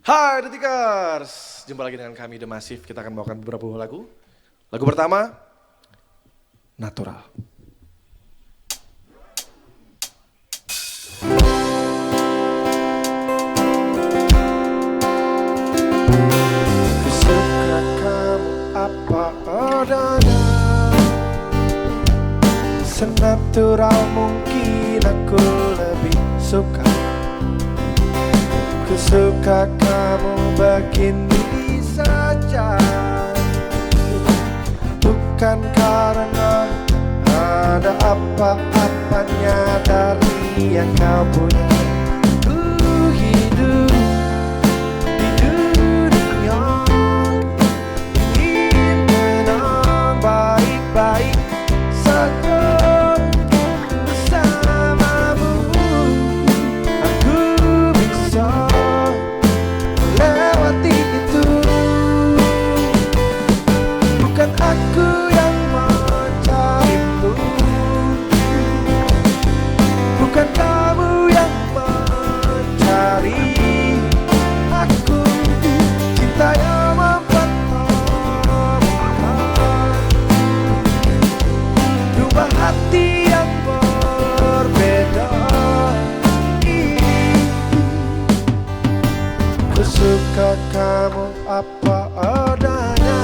Hai Detikers, jumpa lagi dengan kami The Massive. Kita akan bawakan beberapa buah lagu. Lagu pertama, Natural. Ku suka kamu apa adanya, senatural mungkin aku lebih suka. Ku suka kamu begini saja, bukan karena ada apa-apanya dari yang kau punya. Ku hidup di dunia ingin tenang, baik-baik saja bersamamu. Aku bisa melewati itu. Bukan aku yang mencarimu, bukan kamu yang mencari aku. Cinta yang mempertemukan dua hati yang berbeda ini. Ku suka kamu apa adanya,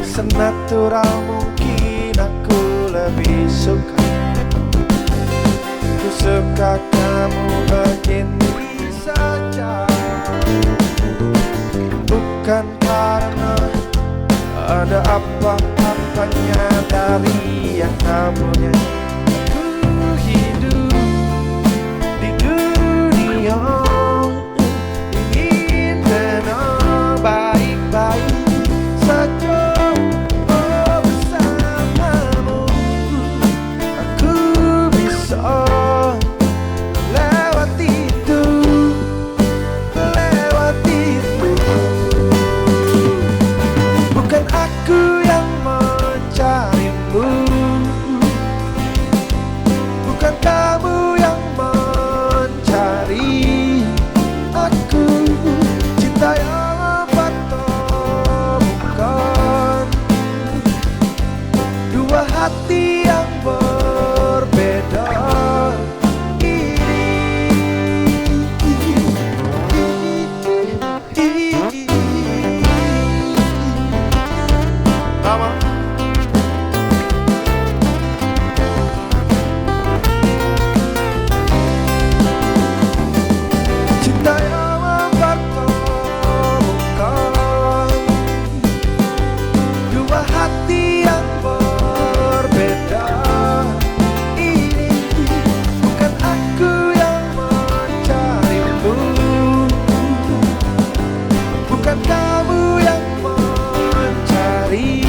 senatural mungkin aku lebih suka. Ku suka kamu begini saja, bukan karena ada apa-apanya dari yang kau punya. Ku hidup di dunia ingin tenang, baik-baik saja bersamamu. Aku bisa lewati itu, lewati itu. Bukan aku yang mencarimu, bukan kamu yang mencari aku. Cinta yang mempertemukan dua hati yang berbeda ini. Lama. Cinta yang mempertemukan dua hati yang berbeda ini. Bukan aku yang mencarimu, bukan kamu yang mencari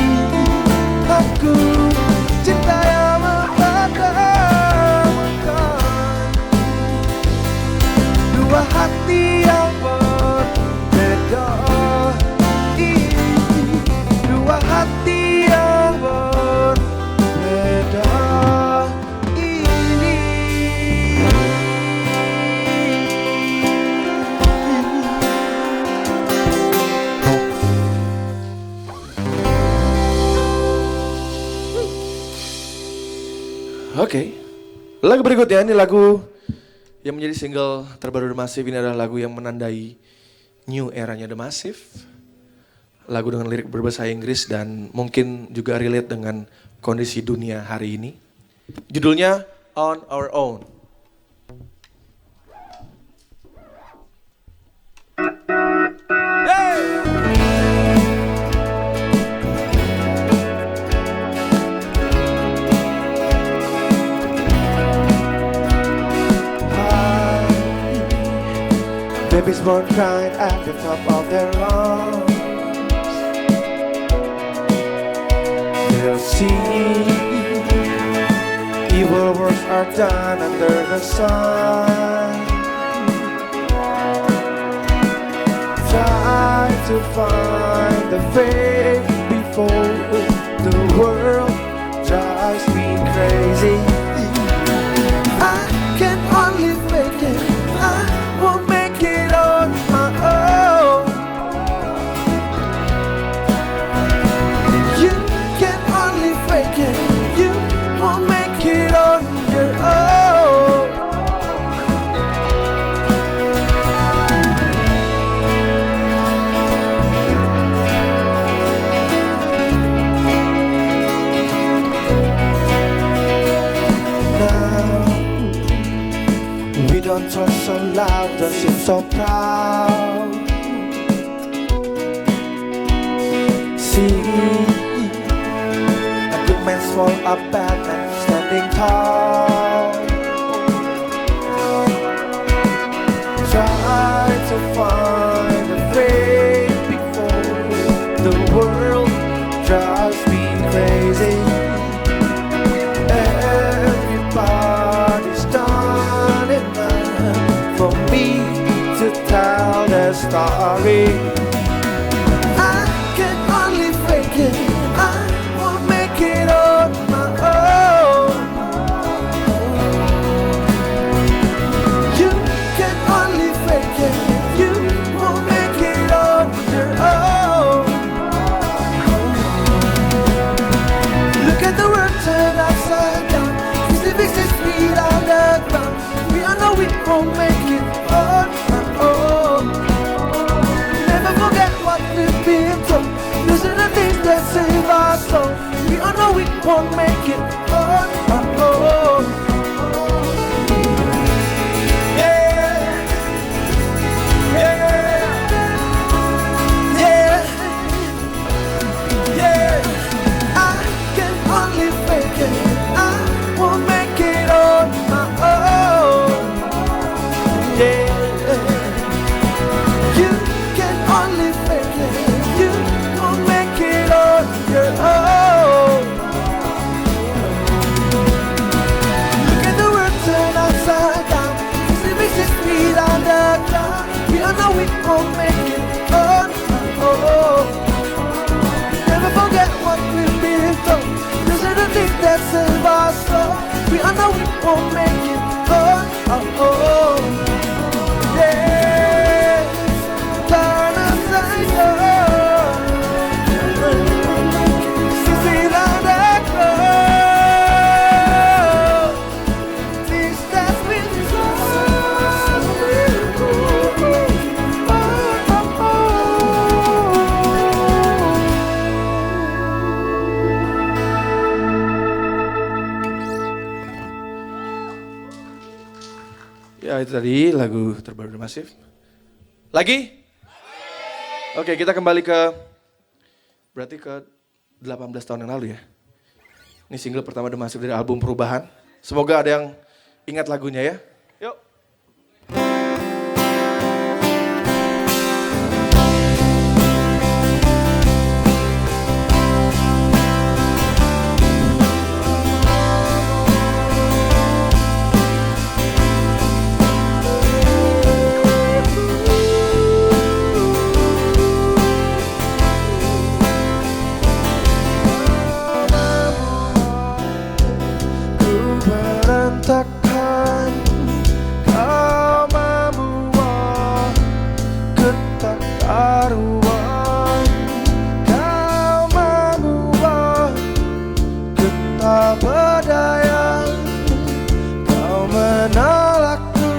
aku. Cinta yang mempertemukan dua hati yang berbeda ini. Dua hati yang berbeda ini. Oke, lagu berikutnya ini lagu yang menjadi single terbaru The Massive. Ini adalah lagu yang menandai new eranya The Massive. Lagu dengan lirik berbahasa Inggris dan mungkin juga relate dengan kondisi dunia hari ini. Judulnya On Our Own. Babies born crying at the top of their lungs. They'll see evil works are done under the sun. Try to find the faith before the world drives me crazy. I can only make it, I won't make it don't talk so loud, don't seem so proud. See, a good man's fall, a bad man standing tall. Try to find a faith before the world drives me crazy. Everybody's done enough for me to tell their story. I can only fake it, I won't make it on my own. You can only fake it, you won't make it on your own. Look at the world turn upside down, fixes feet on the ground. We all know we won't make it on our own. Never forget what we've been told. Those are the things that save our soul. We all know we won't make it on our own. Yeah, yeah, yeah, yeah. I can only fake it, I won't make it on my own. Yeah, you can only fake it, you won't make it on your own. Look at the world turn upside down, it makes its feet on the ground. We all know we won't make it on our own. Never forget what we've been told. Those are the things that save our soul. We all know we won't make it on our own. Yeah, turn upside down. See down that road. Things that's been Ya itu tadi lagu terbaru dari Massive. Lagi? Oke, kita kembali berarti ke 18 tahun yang lalu ya. Ini single pertama The Massive dari album Perubahan. Semoga ada yang ingat lagunya ya. Yuk. Berantakan, kau membuat ketakaruan, kau membuat ketaberdayaan, kau menolakku,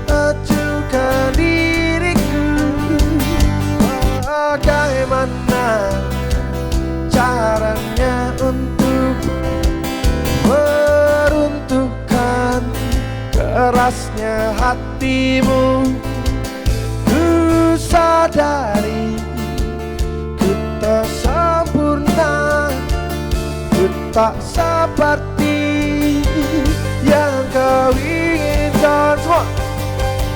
acukan diriku. Bagaimana caranya untuk meruntuhkan kerasnya hatimu? Ku sadari ku tak sempurna, ku tak seperti yang kau inginkan. Semua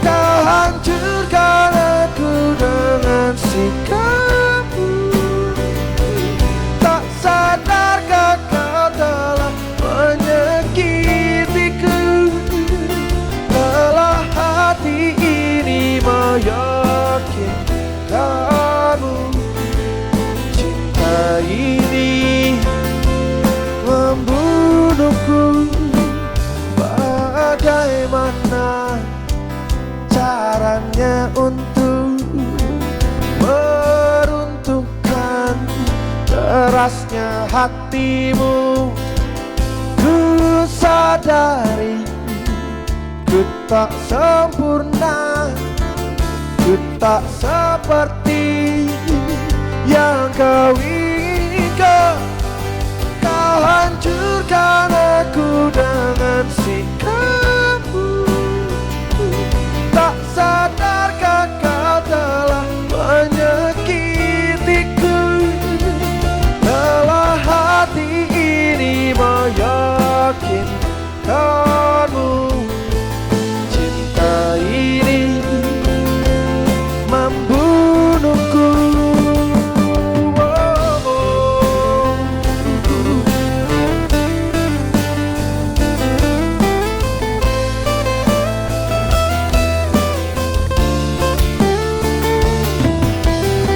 kau hancurkan aku dengan sikapmu. Tak sadarkah kau telah menyakitiku, telah hati ini meyakinkanmu. Cinta ini membunuhku. Bagaimana caranya untuk meruntuhkan kerasnya hatimu? Ku sadari ku tak sempurna, ku tak seperti yang kau inginkan. Kau hancurkan aku dengan sikapmu. akanmu. Cinta ini membunuhku.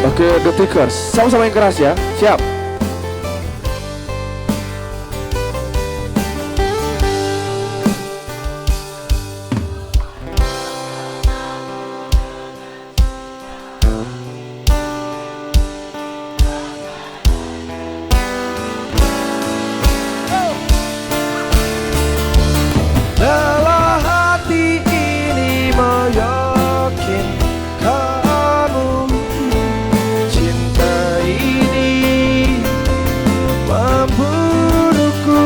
Oke, The Tickers, sama-sama yang keras ya, siap. Lelah hati ini meyakinkanmu. Cinta ini membunuhku.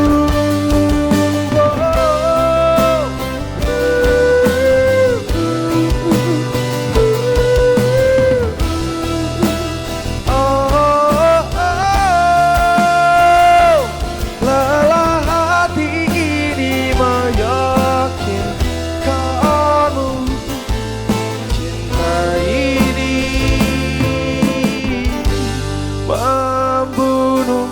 Lelah hati ini meyakinkanmu. Cinta ini membunuhku.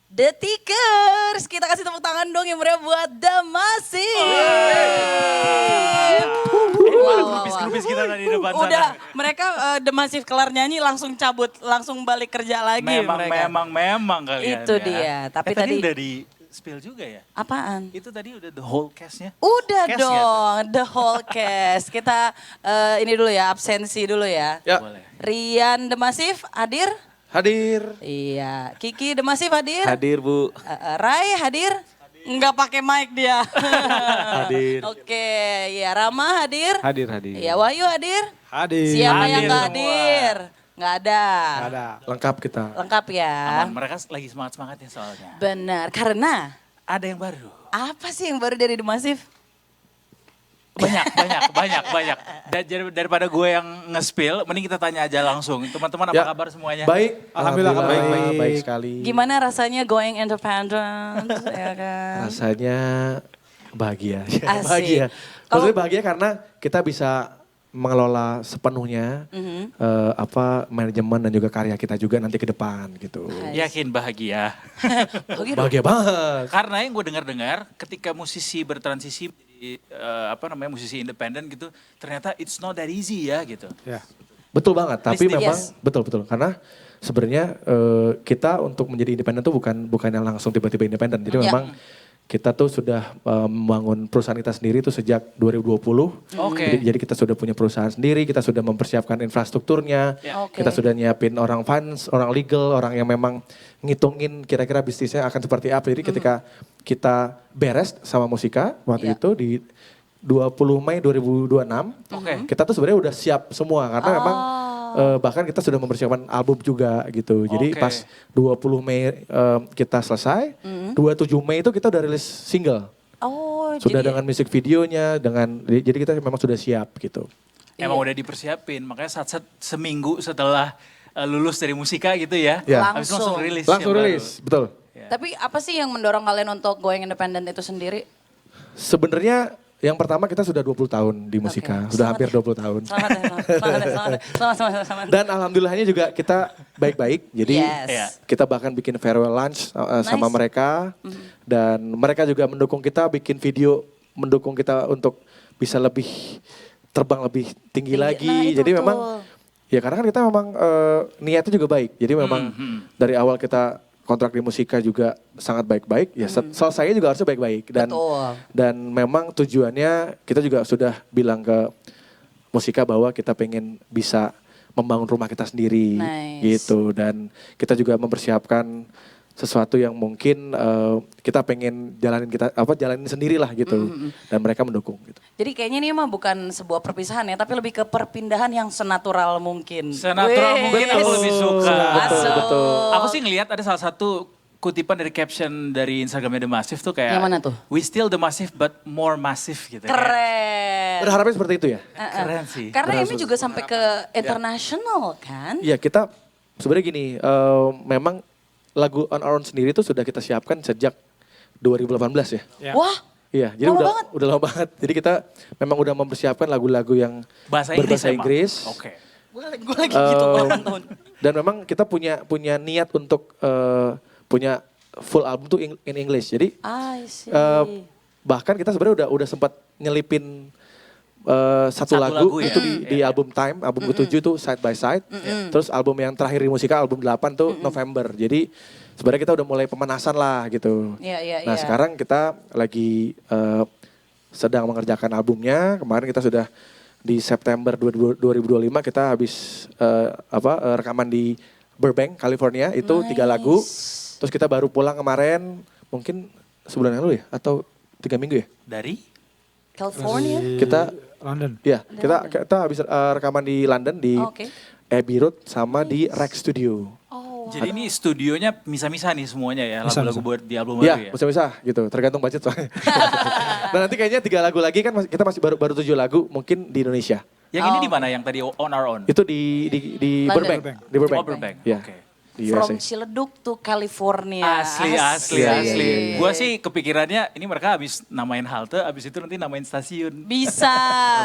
The Tickers, kita kasih tepuk tangan dong yang meriah buat The Massive. Grupis kita tadi di depan Udah, sana. mereka The Massive kelar nyanyi langsung cabut, langsung balik kerja lagi mereka. Memang kalian Itu ya. dia, tapi tadi tadi- udah di spill juga ya. Apaan? Itu tadi udah the whole cast-nya. Udah Cast dong, the whole cast. Kita ini dulu ya, absensi dulu ya. Ya, Boleh. Rian The Massive hadir? hadir. Iya. Kiki The Massive hadir? Hadir Bu. Rai hadir? Enggak pakai mic dia. Hadir. Oke, ya Rama hadir? Hadir. Ya Wahyu hadir? Hadir. Siapa yang Hadir nggak semua. hadir? Nggak ada. Ada. Lengkap kita. Lengkap ya. Aman, mereka lagi semangat-semangatnya soalnya. Benar, karena Ada yang baru. apa sih yang baru dari The Massive? Banyak. Daripada gue yang nge-spill, mending kita tanya aja langsung. Teman-teman apa Ya. kabar semuanya? Baik, Alhamdulillah kabar baik. baik sekali. Gimana rasanya going independent? Ya kan? Rasanya bahagia. Asik. Bahagia. Kalau- Maksudnya bahagia karena kita bisa mengelola sepenuhnya manajemen dan juga karya kita juga nanti ke depan gitu. Yakin bahagia. Bahagia banget. Karena yang gue dengar-dengar ketika musisi bertransisi menjadi musisi independen gitu, ternyata it's not that easy ya gitu. Ya. Betul banget, tapi Mistis. memang Yes. betul karena sebenarnya kita untuk menjadi independen tuh bukan yang langsung tiba-tiba independen. Jadi Ya. memang kita tuh sudah membangun perusahaan kita sendiri tuh sejak 2020. Oke. Jadi kita sudah punya perusahaan sendiri, kita sudah mempersiapkan infrastrukturnya, Ya. Oke. kita sudah nyiapin orang finance, orang legal, orang yang memang ngitungin kira-kira bisnisnya akan seperti apa. Jadi ketika kita beres sama Musika waktu Ya. itu di 20 Mei 2026, Oke. kita tuh sebenarnya udah siap semua karena memang bahkan kita sudah mempersiapkan album juga gitu. Jadi Oke. pas 20 Mei kita selesai, 27 Mei itu kita udah rilis single. Oh, Sudah jadi dengan musik videonya, jadi kita memang sudah siap gitu. Emang Iya. udah dipersiapin, makanya saat seminggu setelah lulus dari musika gitu ya. Ya. Habis itu langsung rilis. Langsung yang baru. rilis, betul. Tapi apa sih yang mendorong kalian untuk going independent itu sendiri? Sebenarnya yang pertama kita sudah 20 tahun di musika, Oke. sudah Selamat hampir ya. 20 tahun. Selamat. Dan alhamdulillahnya juga kita baik-baik. Jadi Yes. Iya. kita bahkan bikin farewell lunch sama Nice. mereka. Dan mereka juga mendukung kita bikin video, mendukung kita untuk bisa lebih terbang lebih tinggi lagi. Nah, itu Jadi betul. memang ya karena kan kita memang niatnya juga baik. Jadi memang dari awal kita kontrak di musika juga sangat baik-baik. Ya selesainya juga harusnya baik-baik. Betul. Dan memang tujuannya kita juga sudah bilang ke musika bahwa kita pengen bisa membangun rumah kita sendiri Nice. gitu. Dan kita juga mempersiapkan sesuatu yang mungkin kita pengen jalanin sendiri lah gitu. Dan mereka mendukung gitu. Jadi kayaknya ini mah bukan sebuah perpisahan ya, tapi lebih ke perpindahan yang senatural mungkin. Senatural mungkin aku lebih suka. Masuk. Aku sih ngelihat ada salah satu kutipan dari caption dari Instagramnya The Massive tuh kayak Yang mana tuh? We still The Massive but more massive gitu. Keren. Berharapnya seperti itu ya? Keren sih. Karena ini juga sampai ke international kan? Iya kita sebenarnya gini, memang lagu On Our Own sendiri tuh sudah kita siapkan sejak 2018 ya. Ya. Wah, Iya, jadi Lama udah banget. udah lama banget. Jadi kita memang udah mempersiapkan lagu-lagu yang Bahasa Inggris berbahasa emang? Inggris. Oke. gue lagi gitu ulang tahun. Dan memang kita punya niat untuk punya full album tuh in English. Jadi I see. bahkan kita sebenarnya udah sempat nyelipin satu Satu lagu, lagu ya? itu di album Time, album ke-7 tuh Side by Side. Terus album yang terakhir di Musika, album 8 tuh November. Jadi sebenarnya kita udah mulai pemanasan lah gitu. Iya. Nah sekarang kita lagi sedang mengerjakan albumnya. Kemarin kita sudah di September 2025 kita habis rekaman di Burbank, California. Itu 3 lagu. Terus kita baru pulang kemarin mungkin sebulan yang lalu ya? Atau 3 minggu ya? Dari? California. Kita London. ya kita habis rekaman di London di Oke. Abbey Road sama di Rex Studio. Oh, Jadi ini studionya misah-misah nih semuanya ya, Misah-misah. lagu-lagu buat di album Ya, baru ya? bisa-bisa gitu, tergantung budget soalnya. Nah nanti kayaknya 3 lagu lagi kan kita masih baru 7 lagu mungkin di Indonesia. Yang ini di mana yang tadi On Our Own? Itu di London. Burbank. Di Burbank. Oh, Burbank. Ya, Oke. di from USA. Ciledug to California. Asli. Iya, iya. Gua sih kepikirannya ini mereka habis namain halte, habis itu nanti namain stasiun. Bisa,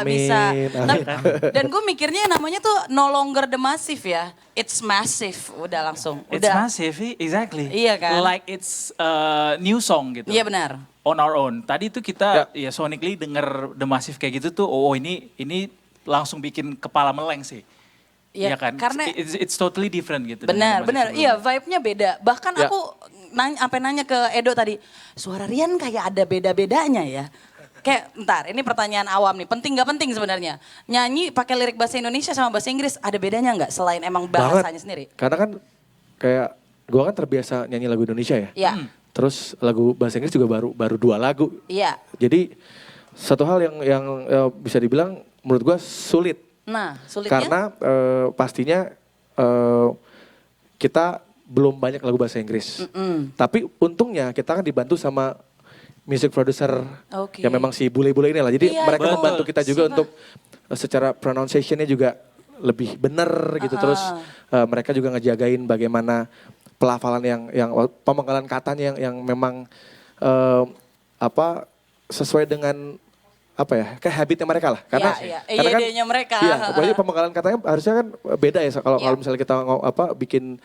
Amin, bisa. amin. Dan gue mikirnya namanya tuh no longer the massive ya. It's massive, udah langsung. It's Udah. massive, exactly. Iya kan? Like it's a new song gitu. Iya benar. On Our Own. Tadi tuh kita ya sonically denger The Massive kayak gitu tuh, ini langsung bikin kepala meleng sih. Iya, Iya kan? karena- It's totally different gitu. dengan The Benar. Massive Iya, sebelumnya. vibe-nya beda. Bahkan Ya. aku sampai nanya ke Edo tadi, suara Rian kayak ada beda-bedanya ya. Kayak, ntar ini pertanyaan awam nih, penting gak penting sebenarnya. Nyanyi pakai lirik bahasa Indonesia sama bahasa Inggris, ada bedanya nggak selain emang bahasanya sendiri? Karena kan kayak gua kan terbiasa nyanyi lagu Indonesia ya. Iya, Terus lagu bahasa Inggris juga baru 2 lagu. iya. Jadi satu hal yang bisa dibilang menurut gua sulit. Nah, sulitnya? Karena pastinya kita belum banyak lagu bahasa Inggris. Tapi untungnya kita kan dibantu sama music producer Oke. yang memang si bule-bule ini lah. Jadi Iya, mereka betul. membantu kita juga Siapa? untuk secara pronunciation-nya juga lebih benar gitu. Terus mereka juga ngejagain bagaimana pelafalan yang pemenggalan katanya yang memang sesuai dengan kayak habitnya mereka lah. Karena Iya, karena kan EYD-nya mereka. Iya, pokoknya pemenggalan katanya harusnya kan beda ya kalau Iya. misalnya kita bikin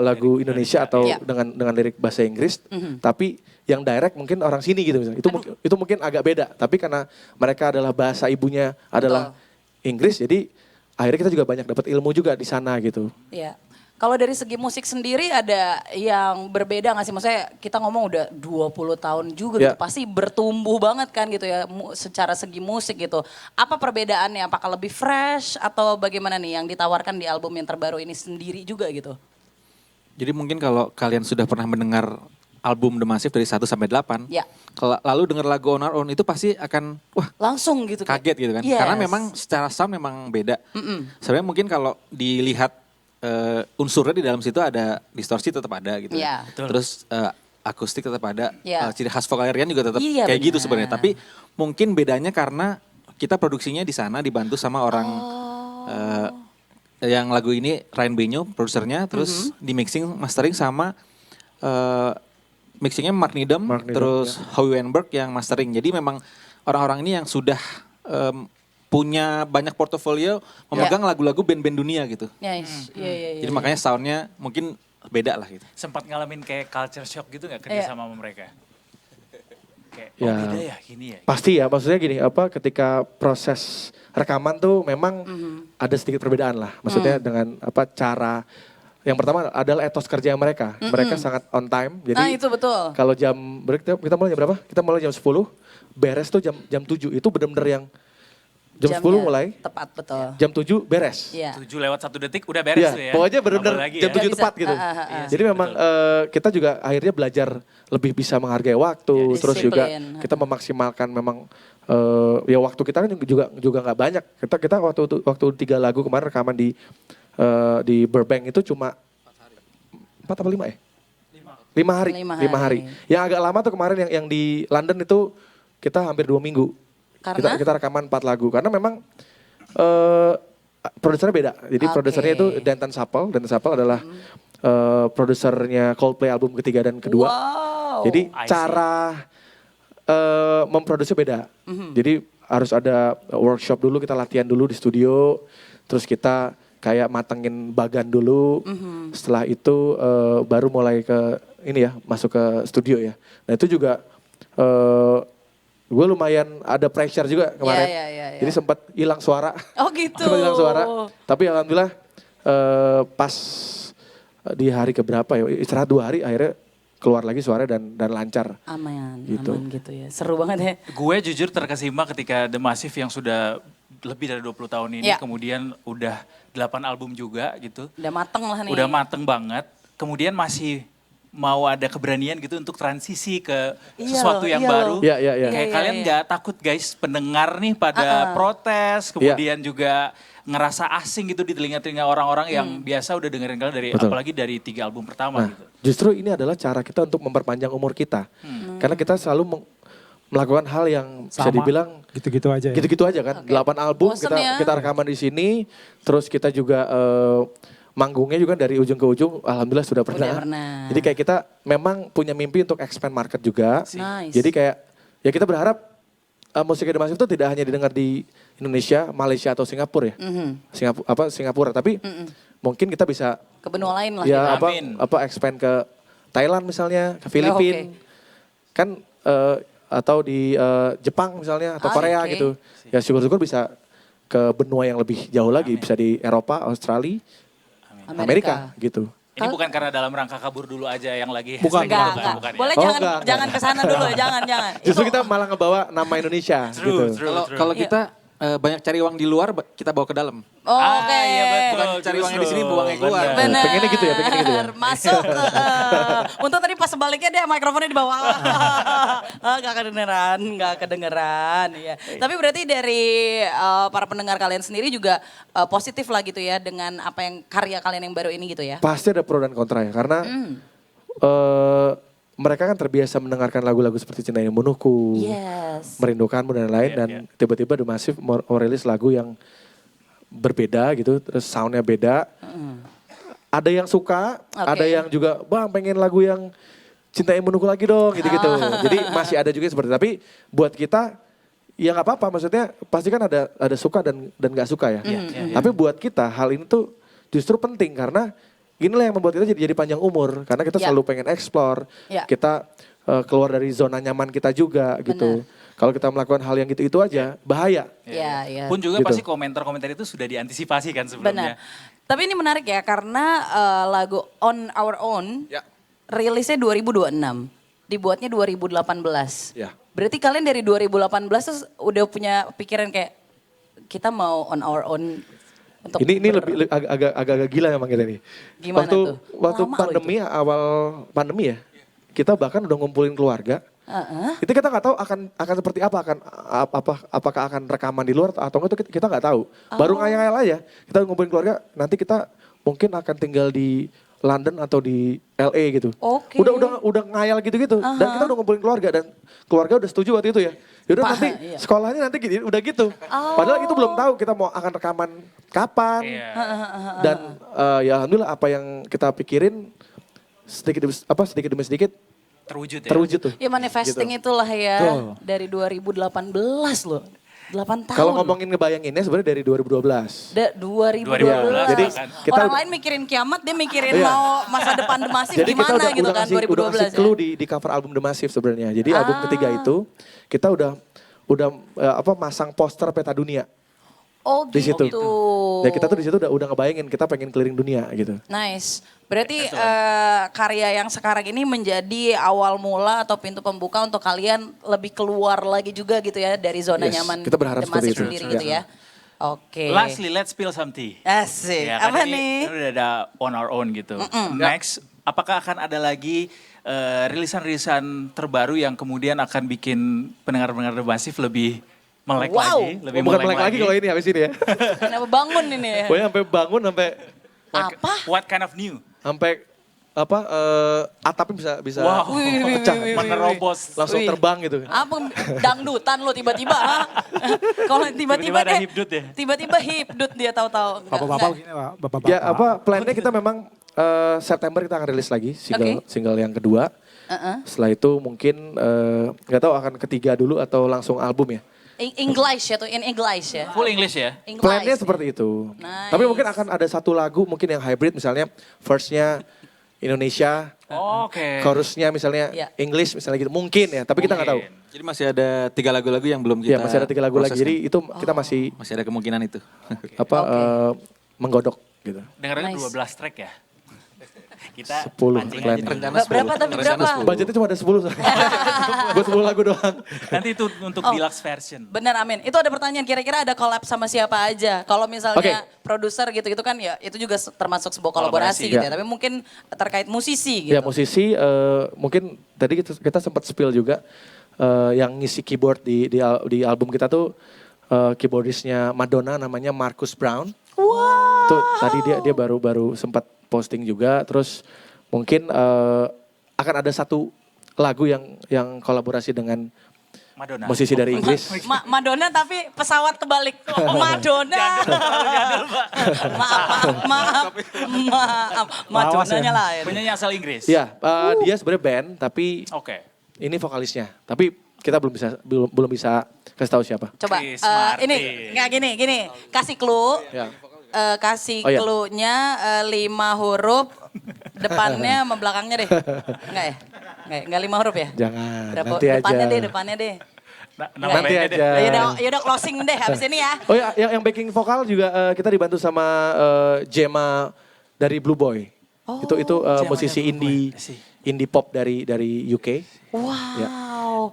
lagu Indonesia atau Iya. dengan lirik bahasa Inggris, tapi yang direct mungkin orang sini gitu misalnya. Itu mungkin agak beda, tapi karena mereka adalah bahasa ibunya adalah Inggris, jadi akhirnya kita juga banyak dapat ilmu juga di sana gitu. Iya. Kalau dari segi musik sendiri ada yang berbeda nggak sih? Maksudnya kita ngomong udah 20 tahun juga gitu. Ya. Pasti bertumbuh banget kan gitu ya secara segi musik gitu. Apa perbedaannya? Apakah lebih fresh atau bagaimana nih yang ditawarkan di album yang terbaru ini sendiri juga gitu? Jadi mungkin kalau kalian sudah pernah mendengar album The Massive dari 1 sampai 8, Ya. lalu dengar lagu On Our Own itu pasti akan wah Langsung gitu. kaget gitu kan. Yes. Karena memang secara sound memang beda. Sebenarnya mungkin kalau dilihat unsurnya di dalam situ ada distorsi tetap ada gitu. Iya. Betul. Terus akustik tetap ada. Iya. Ciri khas vokal Rian juga tetap Iya, kayak gitu benar. sebenarnya. Tapi mungkin bedanya karena kita produksinya di sana dibantu sama orang yang lagu ini Ryan Benyo produsernya, terus di mixing mastering sama mixingnya Mark Needham, Mark Needham, terus Howie Weinberg yang mastering. Jadi memang orang-orang ini yang sudah punya banyak portofolio memegang lagu-lagu band-band dunia gitu. Yes. Iya. Jadi makanya soundnya mungkin beda lah gitu. Sempat ngalamin kayak culture shock gitu gak Iya. kerja sama mereka? Kayak, Ya. beda ya gini ya? Pasti ya, maksudnya gini, ketika proses rekaman tuh memang ada sedikit perbedaan lah. Maksudnya dengan cara, yang pertama adalah etos kerja mereka. Mereka sangat on time. Jadi Nah itu betul. kalau jam break kita mulai jam berapa? Kita mulai jam 10, beres tuh jam 7. Itu benar-benar yang Jam 10 Jamnya mulai. Tepat, betul. Jam 7 beres. Iya. 7 lewat 1 detik udah beres Iya, tuh ya. pokoknya benar-benar Apalagi jam ya. 7 Nggak tepat bisa, gitu. Iya Jadi sih, memang betul. kita juga akhirnya belajar lebih bisa menghargai waktu, Ya, terus juga disiplin. kita memaksimalkan memang ya waktu kita kan juga nggak banyak. Kita waktu 3 lagu kemarin rekaman di Burbank itu cuma 4 apa 5 ya? 5 hari. 5 5 hari. Yang agak lama tuh kemarin yang di London itu kita hampir 2 minggu. Karena? Kita rekaman 4 lagu karena memang produsernya beda. Jadi Oke. produsernya itu Danton Sapel. Danton Sapel adalah produsernya Coldplay album ketiga dan kedua. Wow. Jadi I see. cara memproduksi beda. Mhm. Jadi harus ada workshop dulu, kita latihan dulu di studio. Terus kita kayak matengin bagan dulu. Mhm. Setelah itu baru mulai ke ini ya, masuk ke studio ya. Nah itu juga gue lumayan ada pressure juga kemarin. Iya. Jadi sempat hilang suara. Oh gitu. Sempat hilang suara. Tapi alhamdulillah pas di hari keberapa ya, istirahat 2 hari akhirnya keluar lagi suara dan lancar. Aman Gitu. gitu ya. Seru banget ya. Gue jujur terkesima ketika The Massive yang sudah lebih dari 20 tahun ini, Ya. kemudian udah 8 album juga gitu. Udah mateng lah nih. Udah mateng banget, kemudian masih mau ada keberanian gitu untuk transisi ke Iya sesuatu loh, yang iya baru. loh. Iya. Kayak Iya, kalian iya. nggak takut guys pendengar nih pada protes, kemudian juga ngerasa asing gitu di telinga-telinga orang-orang yang biasa udah dengerin kalian dari Betul. apalagi dari 3 album pertama Nah, gitu. justru ini adalah cara kita untuk memperpanjang umur kita. Karena kita selalu melakukan hal yang bisa Sama. dibilang Gitu-gitu aja ya. gitu-gitu aja kan. Oke. 8 album Bosen ya. kita rekaman di sini, terus kita juga manggungnya juga dari ujung ke ujung alhamdulillah sudah pernah. pernah. Jadi kayak kita memang punya mimpi untuk expand market juga. Nice. Jadi kayak ya kita berharap musik The Massive itu tidak hanya didengar di Indonesia, Malaysia atau Singapura ya. Singapura, tapi mungkin kita bisa Ke benua lain lah. ya gitu. Amin. expand ke Thailand misalnya, ke Filipina. oke. Kan atau di Jepang misalnya atau Korea oke. gitu. Ya syukur-syukur bisa ke benua yang lebih jauh lagi, bisa di Eropa, Australia, Amerika gitu. Ini bukan karena dalam rangka kabur dulu aja yang lagi Bukan, hashtag Enggak, itu, enggak. bukan ya? Boleh Oh, jangan enggak. jangan ke sana dulu, jangan. Justru Itu- kita malah ngebawa nama Indonesia True, gitu. true. Kalau Iya. kita banyak cari uang di luar, kita bawa ke dalam. Oh, Oke. iya betul. Bukan cari uangnya di sini, justru. buangnya keluar. Benar. Benar. Pengennya gitu ya, pengennya gitu ya. Masuk. Untuk tadi pas sebaliknya dia mikrofonnya di bawah. Gak kedengeran. Ya. Tapi berarti dari para pendengar kalian sendiri juga positif lah gitu ya dengan apa yang karya kalian yang baru ini gitu ya. Pasti ada pro dan kontra ya, karena mereka kan terbiasa mendengarkan lagu-lagu seperti Cinta Yang Membunuhku, Yes. Merindukanmu dan lain-lain, dan tiba-tiba The Massive merilis lagu yang berbeda gitu, terus soundnya beda. Ada yang suka, ada yang juga, bang pengen lagu yang Cinta Yang Membunuhku lagi dong, gitu-gitu. Jadi masih ada juga seperti itu. Tapi buat kita, ya nggak apa-apa, maksudnya pasti kan ada suka dan nggak suka ya. Tapi buat kita hal ini tuh justru penting karena inilah yang membuat kita jadi panjang umur. Karena kita Ya. selalu pengen explore, Ya. kita keluar dari zona nyaman kita juga gitu. Kalau kita melakukan hal yang gitu-itu aja, bahaya. Iya. Pun juga Gitu. pasti komentar-komentar itu sudah diantisipasi kan sebelumnya. Benar. Tapi ini menarik ya karena lagu On Our Own Ya. rilisnya 2026, dibuatnya 2018. Ya. Berarti kalian dari 2018 tuh udah punya pikiran kayak kita mau on our own untuk Ini lebih agak gila emang kita nih. Gimana waktu tuh? waktu Lama loh pandemi awal pandemi ya, kita bahkan udah ngumpulin keluarga. Itu kita nggak tahu akan seperti apa, apakah akan rekaman di luar atau enggak itu kita nggak tahu. Baru ngayal aja. Kita ngumpulin keluarga, nanti kita mungkin akan tinggal di London atau di LA gitu. Oke. Udah ngayal gitu-gitu. Dan kita udah ngumpulin keluarga dan keluarga udah setuju waktu itu ya. Yaudah nanti iya. sekolahnya nanti gitu, udah gitu. Padahal itu belum tahu kita mau akan rekaman kapan. Iya. Dan ya alhamdulillah apa yang kita pikirin sedikit demi sedikit Terwujud ya. terwujud tuh. Ya manifesting Gitu. itulah ya Tuh. dari 2018 loh. 8 tahun. Kalau ngomongin ngebayanginnya sebenarnya dari 2012. 2012. Iya, jadi kita orang udah- lain mikirin kiamat, dia mikirin Iya. mau masa depan The Massive Jadi gimana kita udah, gitu kan ngasih 2012 clue ya. di cover album The Massive sebenarnya. Jadi album ketiga itu kita udah masang poster peta dunia. Oh Di situ. gitu. Dan kita tuh di situ udah ngebayangin kita pengen keliling dunia gitu. Nice. Berarti karya yang sekarang ini menjadi awal mula atau pintu pembuka untuk kalian lebih keluar lagi juga gitu ya dari zona Yes, nyaman kita berharap The seperti Massive itu. sendiri Ya. gitu ya. Oke. Lastly, let's spill some tea. Asik. Ya, kan Apa ini nih? udah ada on our own gitu. Next, apakah akan ada lagi rilisan-rilisan terbaru yang kemudian akan bikin pendengar-pendengar The Massive lebih melek Wow. lagi, lebih Bukan melek melek lagi kalau ini habis ini ya. Kenapa bangun ini ya? Pokoknya sampai bangun sampai Apa? What kind of new? sampai apa atapnya bisa Wow. pecah. Menerobos. Langsung Wih. terbang gitu. Apa dangdutan lo tiba-tiba? Ha? Kalau tiba-tiba Tiba-tiba ada deh, hipdut ya? tiba-tiba hipdut dia tahu-tahu. Enggak, Bapak-bapak enggak. begini Pak, bapak-bapak. Ya apa plannya kita memang September kita akan rilis lagi single yang kedua. Setelah itu mungkin nggak tahu akan ketiga dulu atau langsung album ya. English ya tuh, in English ya. Full English ya? English. Plannya seperti itu. Nice. Tapi mungkin akan ada satu lagu mungkin yang hybrid misalnya firstnya Indonesia, Oke. chorusnya misalnya Iya. English misalnya gitu. Mungkin ya, tapi kita nggak tahu. Mungkin. Jadi masih ada 3 lagu-lagu yang belum Ya kita masih ada 3 lagu lagi. proses, Jadi kan? itu kita masih Masih ada kemungkinan itu. menggodok gitu. Dengarnya Nice. 12 track ya? Kita 10 pancing plan. aja. Rencana Berapa 10. tapi Rencana berapa? 10. Budgetnya cuma ada 10 buat 10 lagu doang. Nanti itu untuk deluxe version. Bener amin. Itu ada pertanyaan kira-kira ada collab sama siapa aja. Kalau misalnya Oke. produser gitu-gitu kan ya itu juga termasuk sebuah kolaborasi Kolaborasi, gitu ya. ya. Tapi mungkin terkait musisi gitu. Ya musisi mungkin tadi kita sempat spill juga yang ngisi keyboard di album kita tuh keyboardisnya Madonna namanya Marcus Brown. Wow. Tuh tadi dia baru sempat posting juga. Terus mungkin akan ada satu lagu yang kolaborasi dengan Madonna. musisi dari Inggris. Madonna tapi pesawat kebalik. Madonna. Maaf. Madonnanya lain. Penyanyi asal Inggris? Iya, dia sebenarnya band tapi Oke. ini vokalisnya. Tapi kita belum bisa kasih tahu siapa. Coba Chris Martin. ini nggak gini. Kasih clue. Ya. Kasih Oh, iya. clue-nya 5 huruf depannya sama belakangnya deh. Enggak ya? Enggak 5 huruf ya? Jangan, Berapa? nanti aja. Depannya deh. Nama Nanti bandnya aja. deh. Yaudah closing deh habis ini ya. Oh ya, yang backing vokal juga kita dibantu sama Gemma dari Blue Boy. Itu Gemma musisi dari Blue Boy. indie pop dari UK. Wow.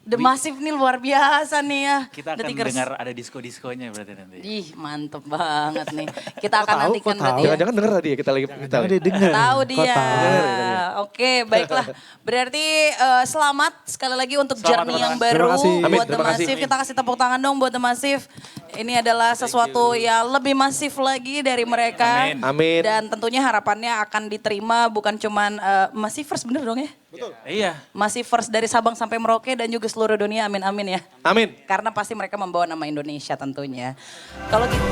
The Massive nih luar biasa nih ya. Kita akan Detikers. dengar ada disco-diskonya berarti nanti. Ih mantep banget nih. Kita akan tahu, nantikan kok berarti tahu? ya. Jangan-jangan denger tadi ya kita lagi. Jangan dia denger. Tahu Kok dia. tahu? Oke, baiklah. Berarti selamat sekali lagi untuk Selamat, journey yang teman-teman. baru Terima kasih. Amin, buat The terima kasih. Massive. Kita kasih tepuk tangan dong buat The Massive. Ini adalah sesuatu yang lebih masif lagi dari mereka. Amin. Amin. Dan tentunya harapannya akan diterima bukan cuman masih first bener dong ya? Iya. Masih first dari Sabang sampai Merauke dan juga seluruh dunia. Amin amin ya. Amin. Karena pasti mereka membawa nama Indonesia tentunya. Kalau gitu